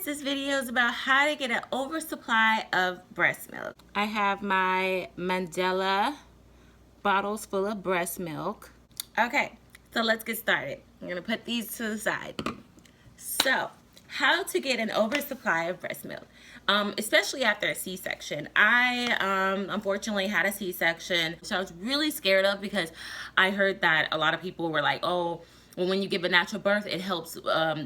guys, this video is about how to get an oversupply of breast milk. I have my Mandela bottles full of breast milk. Okay, so let's get started. I'm gonna put these to the side. So, how to get an oversupply of breast milk, especially after a C-section. I unfortunately had a C-section, which I was really scared of because I heard that a lot of people were like, oh, well, when you give a natural birth, it helps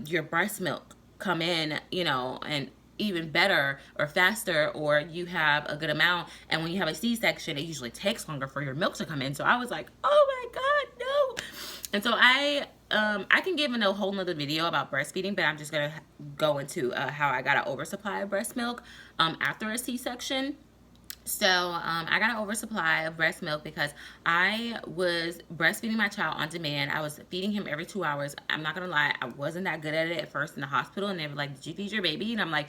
your breast milk come in, you know, and even better or faster, or you have a good amount. And when you have a C-section, it usually takes longer for your milk to come in. So I was like, oh my God, no. And so I can give a whole nother video about breastfeeding, but I'm just gonna go into how I got an oversupply of breast milk after a C-section. So I got an oversupply of breast milk because I was breastfeeding my child on demand. I was feeding him every 2 hours. I'm not gonna lie, I wasn't that good at it at first in the hospital, and they were like, "Did you feed your baby?" And I'm like,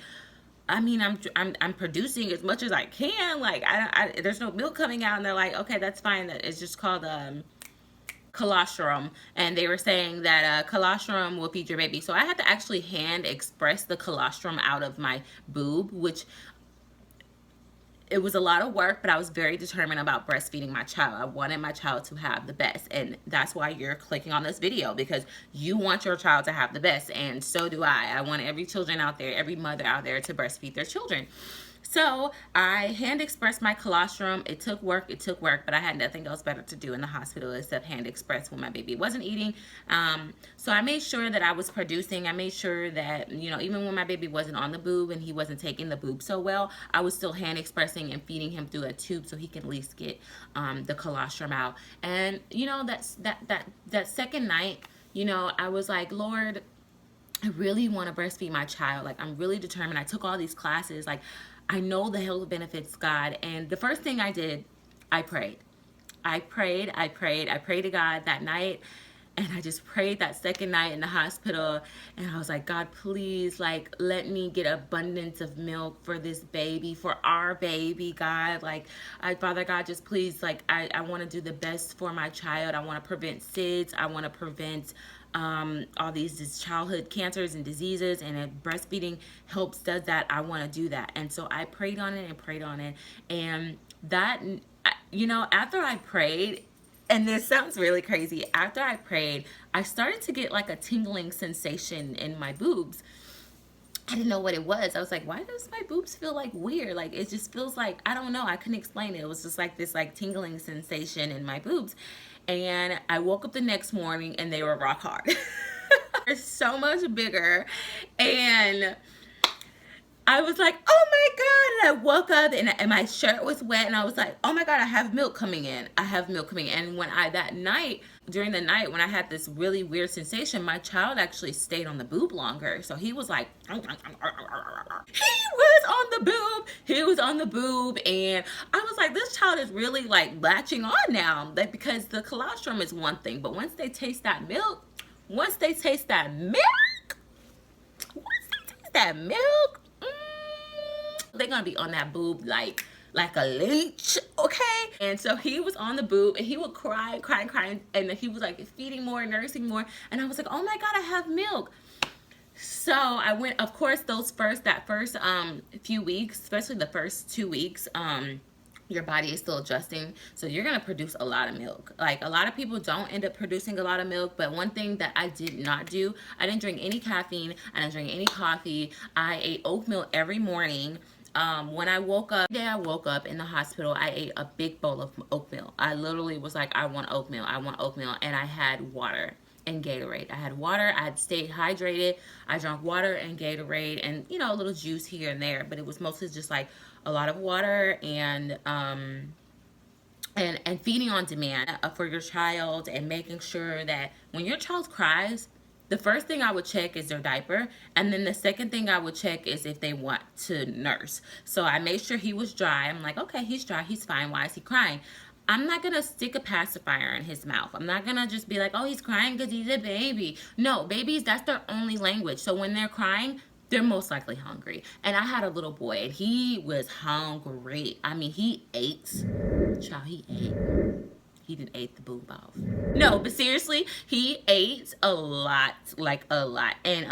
I mean, I'm producing as much as I can. Like, there's no milk coming out, and they're like, "Okay, that's fine. It's just called colostrum," and they were saying that colostrum will feed your baby. So I had to actually hand express the colostrum out of my boob, which it was a lot of work, but I was very determined about breastfeeding my child. I wanted my child to have the best, and that's why you're clicking on this video, because you want your child to have the best, and so do I. I want every children out there, every mother out there to breastfeed their children. So I hand expressed my colostrum. It took work, but I had nothing else better to do in the hospital except hand express when my baby wasn't eating. So I made sure that I was producing. I made sure that, you know, even when my baby wasn't on the boob and he wasn't taking the boob so well, I was still hand expressing and feeding him through a tube so he can at least get the colostrum out. And, you know, that second night, you know, I was like, Lord, I really want to breastfeed my child. Like, I'm really determined. I took all these classes. Like, I know the health benefits, God. And the first thing I did, I prayed. I prayed to God that night. And I just prayed that second night in the hospital. And I was like, God, please, like, let me get abundance of milk for this baby, for our baby, God. Like, Father God, just please, like, I want to do the best for my child. I want to prevent SIDS. I want to prevent all these childhood cancers and diseases, and if breastfeeding does that, I want to do that. And so I prayed on it, and that, you know, after I prayed, and this sounds really crazy, after I prayed, I started to get like a tingling sensation in my boobs. I didn't know what it was. I was like, why does my boobs feel like weird? Like, it just feels like, I don't know, I couldn't explain it. It was just like this like tingling sensation in my boobs. And I woke up the next morning and they were rock hard. They're so much bigger. And I was like, oh my God. And I woke up and my shirt was wet, and I was like, oh my God, I have milk coming in. I have milk coming in. And when during the night, when I had this really weird sensation, my child actually stayed on the boob longer. So he was like, he was on the boob. And I was like, this child is really like latching on now, like, because the colostrum is one thing, but once they taste that milk, they're gonna be on that boob like a leech, okay? And so he was on the boob, and he would cry, and he was like feeding more, nursing more, and I was like, oh my God, I have milk. So I went, of course, that first few weeks, especially the first 2 weeks, your body is still adjusting, so you're gonna produce a lot of milk. Like, a lot of people don't end up producing a lot of milk, but one thing that I did not do, I didn't drink any caffeine, I didn't drink any coffee. I ate oatmeal every morning. When I woke up in the hospital, I ate a big bowl of oatmeal. I literally was like, I want oatmeal, and I had water and Gatorade. I had water, I had stayed hydrated, I drank water and Gatorade, and, you know, a little juice here and there, but it was mostly just like a lot of water and feeding on demand for your child, and making sure that when your child cries, the first thing I would check is their diaper, and then the second thing I would check is if they want to nurse. So I made sure he was dry. I'm like, okay, he's dry, he's fine, why is he crying? I'm not gonna stick a pacifier in his mouth. I'm not gonna just be like, oh, he's crying because he's a baby. No, babies, that's their only language. So when they're crying, they're most likely hungry. And I had a little boy, and he was hungry. I mean, he ate. Child, he ate. He didn't ate the boob off. No, but seriously, he ate a lot, like a lot. And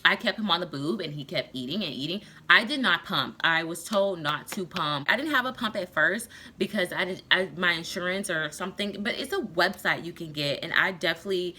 I kept him on the boob and he kept eating and eating. I did not pump. I was told not to pump. I didn't have a pump at first because my insurance or something, but it's a website you can get, and I definitely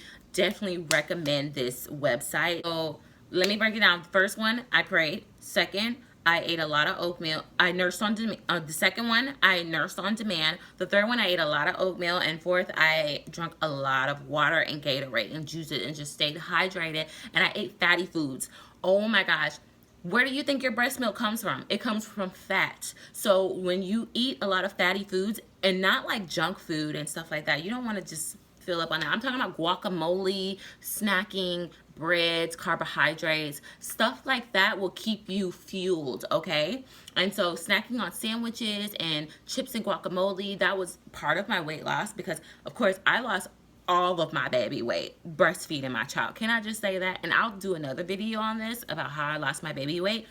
recommend this website. So let me break it down. First one, I prayed. Second, I ate a lot of oatmeal. I nursed on demand. The second one, I nursed on demand. The third one, I ate a lot of oatmeal. And fourth, I drank a lot of water and Gatorade and juices and just stayed hydrated. And I ate fatty foods. Oh my gosh. Where do you think your breast milk comes from? It comes from fat. So when you eat a lot of fatty foods, and not like junk food and stuff like that, you don't want to just fill up on that. I'm talking about guacamole, snacking, breads, carbohydrates, stuff like that will keep you fueled, okay? And so snacking on sandwiches and chips and guacamole, that was part of my weight loss because, of course, I lost all of my baby weight breastfeeding my child. Can I just say that? And I'll do another video on this about how I lost my baby weight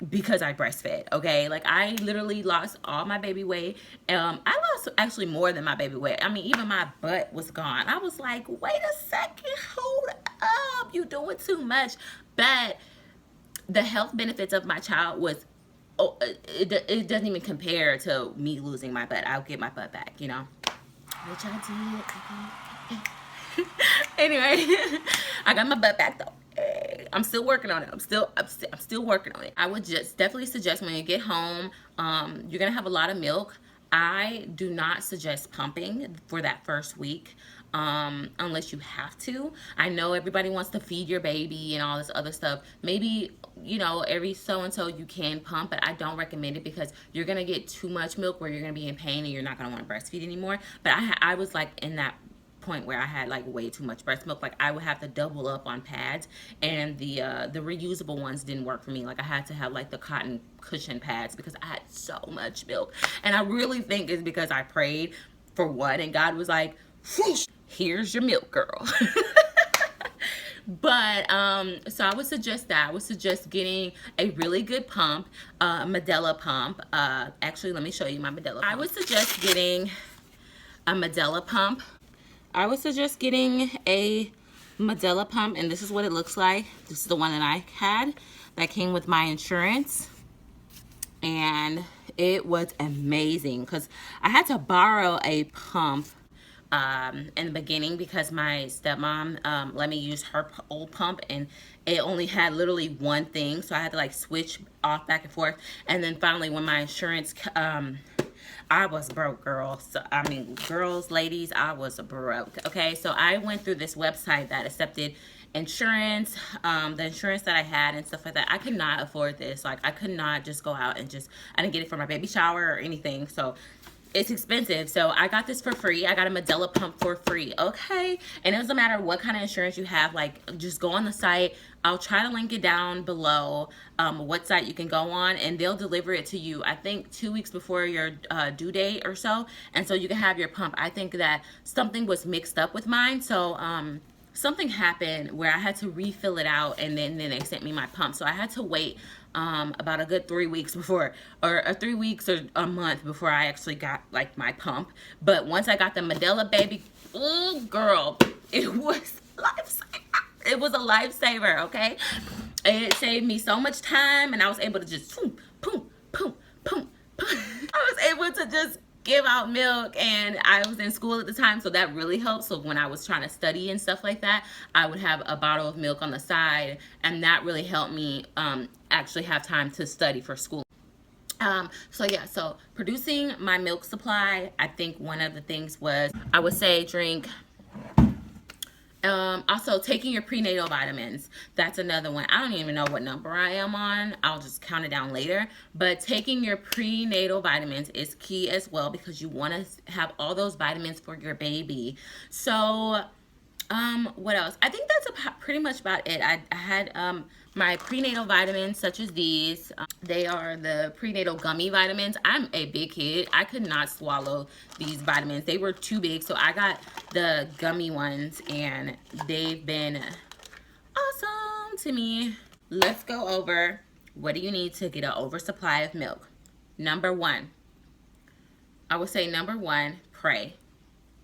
because I breastfed, okay? Like, I literally lost all my baby weight. I lost actually more than my baby weight. I mean, even my butt was gone. I was like, wait a second, hold up, you doing too much. But the health benefits of my child was, oh, it doesn't even compare to me losing my butt. I'll get my butt back, you know? Which I did. Anyway, I got my butt back though. I'm still working on it. I'm still working on it. I would just definitely suggest when you get home, you're gonna have a lot of milk. I do not suggest pumping for that first week unless you have to. I know everybody wants to feed your baby and all this other stuff. Maybe, you know, every so and so you can pump, but I don't recommend it because you're gonna get too much milk where you're gonna be in pain and you're not gonna want to breastfeed anymore. But I was like in that point where I had like way too much breast milk. Like, I would have to double up on pads, and the reusable ones didn't work for me. Like, I had to have like the cotton cushion pads because I had so much milk. And I really think it's because I prayed for one, and God was like, whoosh, here's your milk, girl. But so I would suggest that. I would suggest getting a really good pump, Medela pump. Actually, let me show you my Medela pump. I would suggest getting a Medela pump. I would suggest getting a Medela pump, and this is what it looks like. This is the one that I had that came with my insurance, and it was amazing because I had to borrow a pump in the beginning because my stepmom let me use her old pump, and it only had literally one thing, so I had to like switch off back and forth. And then finally, when my insurance I was broke, girl. So, I mean, girls, ladies, I was broke, okay? So I went through this website that accepted insurance, the insurance that I had and stuff like that. I could not afford this. Like, I could not just go out and I didn't get it for my baby shower or anything. So it's expensive. So I got this for free. I got a Medela pump for free, okay? And it doesn't matter what kind of insurance you have. Like, just go on the site. I'll try to link it down below, what site you can go on, and they'll deliver it to you, I think 2 weeks before your due date or so. And so you can have your pump. I think that something was mixed up with mine. So something happened where I had to refill it out, and then they sent me my pump. So I had to wait about a good 3 weeks before, or 3 weeks or a month before I actually got like my pump. But once I got the Medela baby, oh girl, it was lifesaver. It was a lifesaver, okay? It saved me so much time, and I was able to just boom, boom, boom, boom, boom. I was able to just give out milk, and I was in school at the time, so that really helped. So when I was trying to study and stuff like that, I would have a bottle of milk on the side, and that really helped me actually have time to study for school. So yeah, so producing my milk supply, I think one of the things was, I would say drink, also taking your prenatal vitamins. That's another one. I don't even know what number I am on. I'll just count it down later. But taking your prenatal vitamins is key as well, because you want to have all those vitamins for your baby. So what else? I think that's pretty much about it. I had my prenatal vitamins, such as these. They are the prenatal gummy vitamins. I'm a big kid. I could not swallow these vitamins. They were too big, so I got the gummy ones, and they've been awesome to me. Let's go over what do you need to get an oversupply of milk. Number one, I would say number one, pray.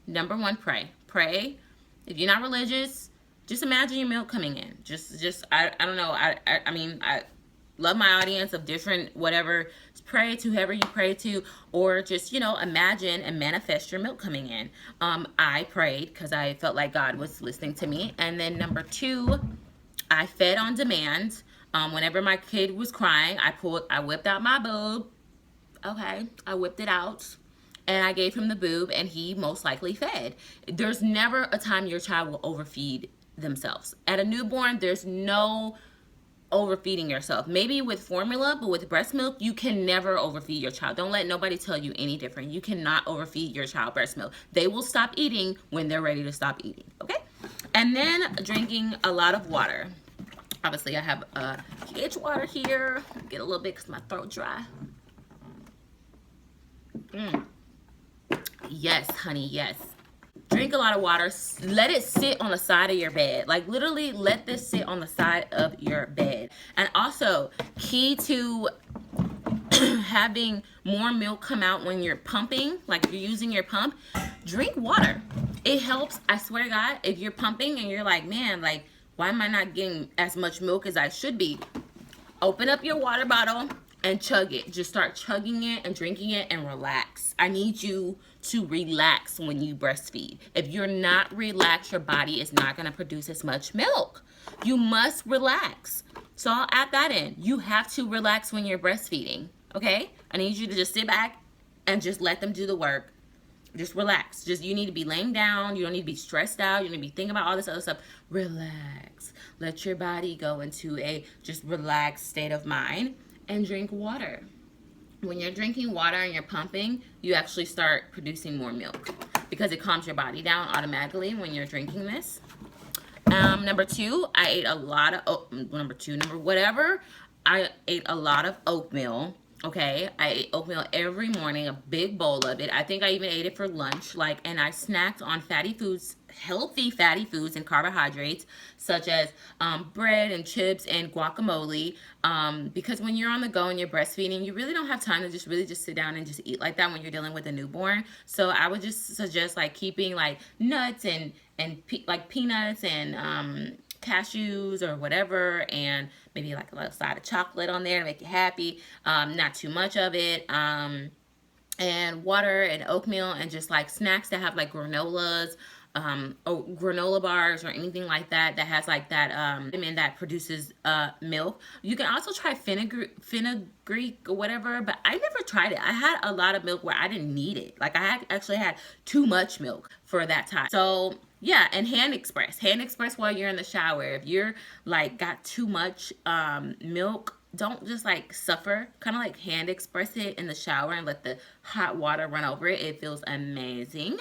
Number one, pray. Pray. If you're not religious, just imagine your milk coming in. I don't know. I mean, I love my audience of different whatever. Pray to whoever you pray to, or just, you know, imagine and manifest your milk coming in. I prayed because I felt like God was listening to me. And then number 2, I fed on demand. Whenever my kid was crying, I whipped out my boob. Okay, I whipped it out and I gave him the boob, and he most likely fed. There's never a time your child will overfeed themselves. At a newborn, there's no overfeeding yourself. Maybe with formula, but with breast milk, you can never overfeed your child. Don't let nobody tell you any different. You cannot overfeed your child breast milk. They will stop eating when they're ready to stop eating, okay? And then drinking a lot of water. Obviously, I have pH water here. Get a little bit because my throat dry. Yes, honey, yes. Drink a lot of water. Let it sit on the side of your bed. Like, literally, let this sit on the side of your bed. And also, key to having more milk come out when you're pumping, like if you're using your pump, drink water. It helps. I swear to God, if you're pumping and you're like, man, like, why am I not getting as much milk as I should be? Open up your water bottle and chug it. Just start chugging it and drinking it and relax. I need you to relax when you breastfeed. If you're not relaxed, your body is not going to produce as much milk. You must relax. So I'll add that in. You have to relax when you're breastfeeding, okay? I need you to just sit back and just let them do the work. Just relax. You need to be laying down. You don't need to be stressed out. You don't need to be thinking about all this other stuff. Relax. Let your body go into a just relaxed state of mind and drink water. When you're drinking water and you're pumping, you actually start producing more milk because it calms your body down automatically when you're drinking this. Number 2, I ate a lot of I ate a lot of oatmeal. Okay, I ate oatmeal every morning, a big bowl of it. I think I even ate it for lunch. And I snacked on fatty foods, healthy fatty foods and carbohydrates, such as bread and chips and guacamole. Because when you're on the go and you're breastfeeding, you really don't have time to just sit down and just eat like that when you're dealing with a newborn. So I would just suggest keeping nuts and peanuts and cashews or whatever, and maybe a little side of chocolate on there to make you happy. Not too much of it. And water and oatmeal, and just snacks that have granolas, or granola bars or anything like that that has that vitamin that produces milk. You can also try fenugreek or whatever, but I never tried it. I had a lot of milk where I didn't need it. I actually had too much milk for that time. So yeah, and hand express while you're in the shower. If you're got too much milk, don't just suffer. Kind of hand express it in the shower and let the hot water run over it. It feels amazing.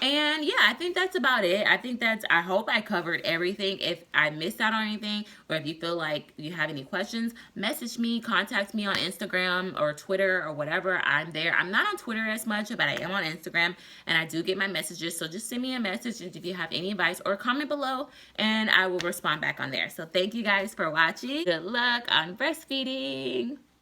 And yeah, I think that's about it. I hope I covered everything. If I missed out on anything, or if you feel like you have any questions, message me, contact me on Instagram or Twitter or whatever. I'm there. I'm not on Twitter as much, but I am on Instagram, and I do get my messages. So just send me a message if you have any advice, or comment below and I will respond back on there. So thank you guys for watching. Good luck on breastfeeding.